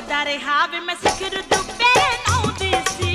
तकदा रहा वे मैं सिखर दुबे नौंदी सी।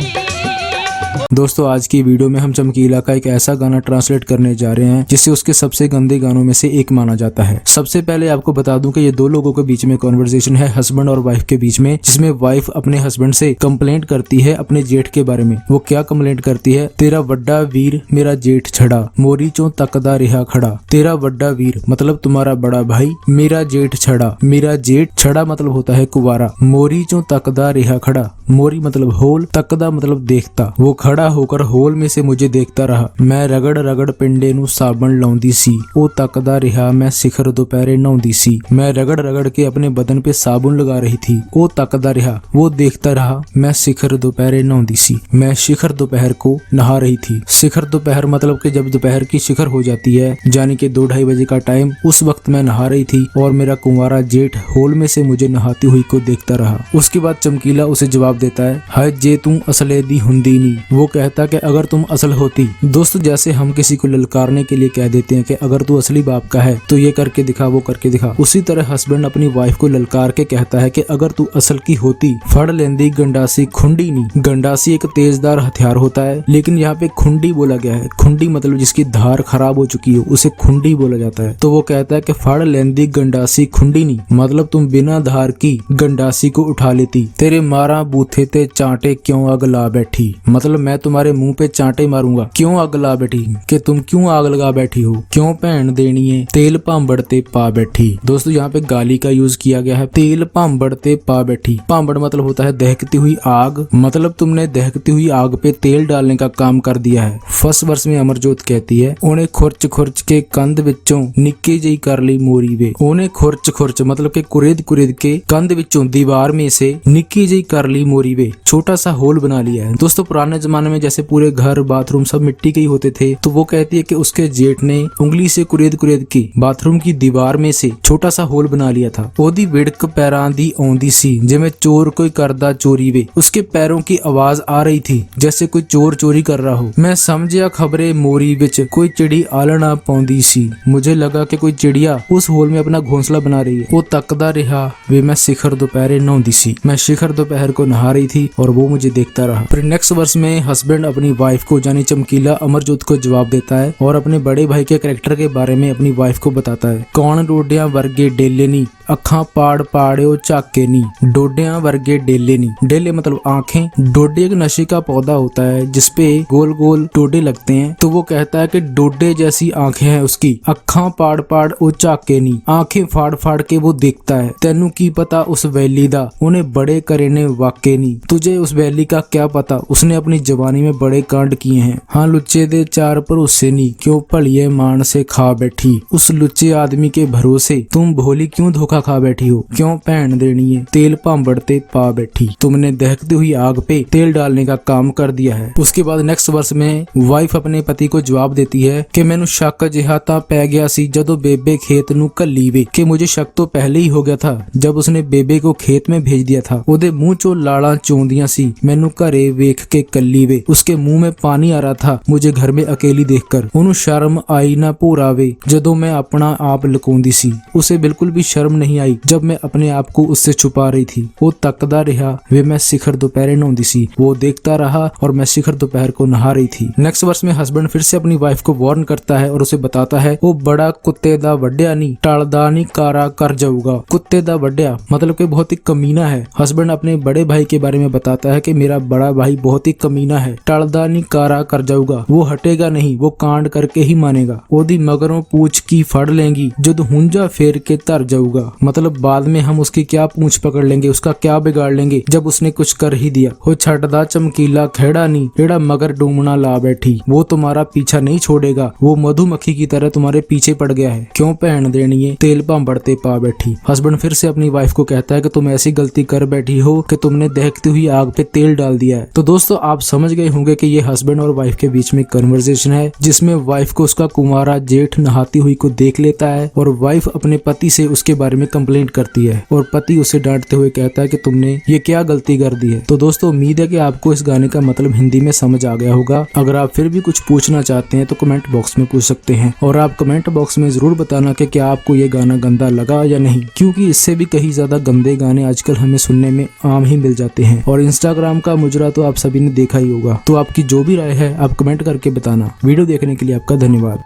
दोस्तों आज की वीडियो में हम चमकीला का एक ऐसा गाना ट्रांसलेट करने जा रहे हैं जिसे उसके सबसे गंदे गानों में से एक माना जाता है। सबसे पहले आपको बता दूं कि ये दो लोगों के बीच में कॉन्वर्सेशन है, हस्बैंड और वाइफ के बीच में, जिसमें वाइफ अपने हस्बैंड से कंप्लेंट करती है अपने जेठ के बारे में। वो क्या कंप्लेंट करती है? तेरा वड्डा वीर मेरा जेठ छड़ा, मोरी चों तकदा रिहा खड़ा। तेरा वड्डा वीर मतलब तुम्हारा बड़ा भाई, मेरा जेठ छड़ा, मेरा जेठ छड़ा मतलब होता है कुवारा, मोरी चों तकदा रिहा खड़ा, मोरी मतलब होल, तकदा मतलब देखता, वो खड़ा होकर होल में से मुझे देखता रहा। मैं रगड़ रगड़ पिंडे नू साबण लाउंदी सी, ओ तकदा रिहा मैं शिखर दोपहरे नहाउंदी सी। मैं रगड़ रगड़ के अपने बदन पे साबुन लगा रही थी, ओ तकदा रिहा वो देखता रहा, मैं शिखर दोपहरे नहाउंदी सी। मैं शिखर दोपहर को नहा रही थी। शिखर दोपहर मतलब कि जब दोपहर की शिखर हो जाती है, यानी कि 2-2:30 बजे का टाइम, उस वक्त मैं नहा रही थी और मेरा कुंवारा जेठ होल में से मुझे नहाती हुई को देखता रहा। उसके बाद चमकीला उसे जवाब देता है, हाय जे तू असले दी हुंदी नी। वो कहता कि अगर तुम असल होती। दोस्तों जैसे हम किसी को ललकारने के लिए कह देते हैं कि अगर तू असली बाप का है तो ये करके दिखा, वो करके दिखा, उसी तरह हस्बैंड अपनी वाइफ को ललकार के कहता है कि अगर तू असल की होती, फड़ लेंदी गंडासी खुंडी नी। गंडासी एक तेजदार हथियार होता है, लेकिन यहाँ पे खुंडी बोला गया है। खुंडी मतलब जिसकी धार खराब हो चुकी हो उसे खुंडी बोला जाता है। तो वो कहता है कि फड़ लेंदी गंडासी खुंडी नी मतलब तुम बिना धार की गंडासी को उठा लेती। तेरे मारा बूथे ते चांटे क्यों आग ला बैठी, मतलब मैं तुम्हारे मुंह पे चांटे मारूंगा। क्यों आग ला बैठी कि तुम क्यों आग लगा बैठी हो, क्यों भैन देनी है तेल भांबड़ ते पा बैठी। दोस्तों यहाँ पे गाली का यूज किया गया है, तेल भांबड़ ते पा बैठी। भांबड़ मतलब होता है दहकती हुई आग, मतलब तुमने दहकती हुई आग पे तेल डालने का काम कर दिया है। फर्स्ट वर्स में अमरजोत कहती है, ओने खुरच खुरच के कंध विचों निक्की जी कर ली मोरी वे। ओने खुरच खुरच मतलब के कुरेद कुरेद के कंध विचों दीवार में से निक्की जी कर ली मोरी वे, छोटा सा होल बना लिया है। दोस्तों पुराने जमाने में जैसे पूरे घर बाथरूम सब मिट्टी के ही होते थे, तो वो कहती है कि उसके जेठ ने उंगली से कुरेद कुरेद के बाथरूम की दीवार में से छोटा सा होल बना लिया था। ओदी विड़क पैरां दी आउंदी सी, जिਵੇਂ चोर कोई करदा चोरी वे। उसके पैरों की आवाज आ रही थी जैसे कोई चोर चोरी कर रहा हो। मैं समझिया खबरे मोरी विच कोई चिड़ी आलना पाउंदी सी, मुझे लगा कि कोई चिड़िया उस होल में अपना घोंसला बना रही है। वो तकदा रहा वे मैं शिखर दोपहरे नहाउंदी सी, मैं शिखर दोपहर को नहा रही थी और वो मुझे देखता रहा। फिर नेक्स्ट वर्स में हस्बैंड अपनी वाइफ को यानी चमकीला अमरजोत को जवाब देता है और अपने बड़े भाई के कैरेक्टर के बारे में अपनी वाइफ को बताता है। कौन डोडिया वर्गे डेले नी, अखा पाड़ पाड़ियो झाके नी। डोडिया वर्गे डेले नी, डेले मतलब आंखें। डोडे एक नशे का पौधा होता है जिसपे गोल गोल डोडे लगते हैं। तो वो कहता है कि डोडे जैसी आंखें हैं उसकी, अखा पाड़ पाड़ ओ झाके नी, आंखें फाड़ फाड़ के वो देखता है। तेनू की पता उस वैली दा, उन्हें बड़े करे ने वाके नी। तुझे उस वैली का क्या पता, उसने अपनी जवानी में बड़े कांड किए हैं। हाँ लुच्चे दे चार भरोसे नी, क्यों भलिए मान से खा बैठी। उस लुच्चे आदमी के भरोसे तुम भोली क्यों धोखा खा बैठी हो, क्यों भैन देनी है तेल भांबड़ ते पा बैठी। तुमने दहकती हुई आग पे तेल डालने का काम कर दिया है। उसके बाद नेक्स्ट वर्स में वाइफ अपने पति को जवाब देती है कि मैनू शक जिहा तां पै गया सी जदों बेबे खेत नू घल्ली वे, कि मुझे शक तो पहले ही हो गया था जब उसने बेबे को खेत में भेज दिया था। ओदे मुंह चो लालां चोंदियां सी, मैनू घरे वेख के कल्ली वे। उसके मुंह में पानी आ रहा था मुझे घर में अकेली देखकर। ओनू शर्म आई ना भूरा वे जदों मैं अपना आप लुकाउंदी सी, उसे बिल्कुल भी शर्म नहीं आई जब मैं अपने आप को उससे छुपा रही थी। वो तकदा रहा वे मैं शिखर दोपहरे नहाउंदी सी, वो देखता रहा और मैं शिखर दोपहर को नहा रही थी। नेक्स्ट वर्स में हस्बैंड फिर से अपनी वाइफ को वार्न करता है और उसे बताता है, वो बड़ा कुत्ते दा वड्या नी टलदा नी कारा कर जाऊगा। कुत्ते दा वड्या मतलब कि बहुत ही कमीना है। हस्बैंड अपने बड़े भाई के बारे में बताता है कि मेरा बड़ा भाई बहुत ही कमीना है, टलदा नी कारा कर जाऊगा, वो हटेगा नहीं, वो कांड करके ही मानेगा। ओदी मगरों पूछ की फड़ लेंगी जद हुंजा फेर के तर जाऊगा, मतलब बाद में हम उसकी क्या पूंछ पकड़ लेंगे, उसका क्या बिगाड़ लेंगे जब उसने कुछ कर ही दिया। हो छटदा चमकीला खेड़ा नी जेड़ा मगर डूमना ला बैठी, वो तुम्हारा पीछा नहीं छोड़ेगा, वो मधुमक्खी की तरह तुम्हारे पीछे पड़ गया है, क्यों भैन देनी है तेल भांबड़ ते पा बैठी। हस्बैंड फिर से अपनी वाइफ को कहता है कि तुम ऐसी गलती कर बैठी हो कि तुमने दहकती हुई आग पे तेल डाल दिया है। तो दोस्तों आप समझ गए होंगे कि ये हस्बैंड और वाइफ के बीच में कन्वर्सेशन है जिसमें वाइफ को उसका कुंवारा जेठ नहाती हुई को देख लेता है और वाइफ अपने पति से उसके बारे में कंप्लेंट करती है और पति उसे डांटते हुए कहता है कि तुमने ये क्या गलती कर दी है। तो दोस्तों उम्मीद है कि आपको इस गाने का मतलब हिंदी में समझ आ गया होगा। अगर आप फिर भी कुछ पूछना चाहते हैं तो कमेंट बॉक्स में पूछ सकते हैं और आप कमेंट बॉक्स में जरूर बताना कि क्या आपको ये गाना गंदा लगा या नहीं, क्योंकि इससे भी कहीं ज्यादा गंदे गाने आजकल हमें सुनने में आम ही मिल जाते हैं। और इंस्टाग्राम का मुजरा तो आप सभी ने देखा ही होगा। तो आपकी जो भी राय है आप कमेंट करके बताना। वीडियो देखने के लिए आपका धन्यवाद।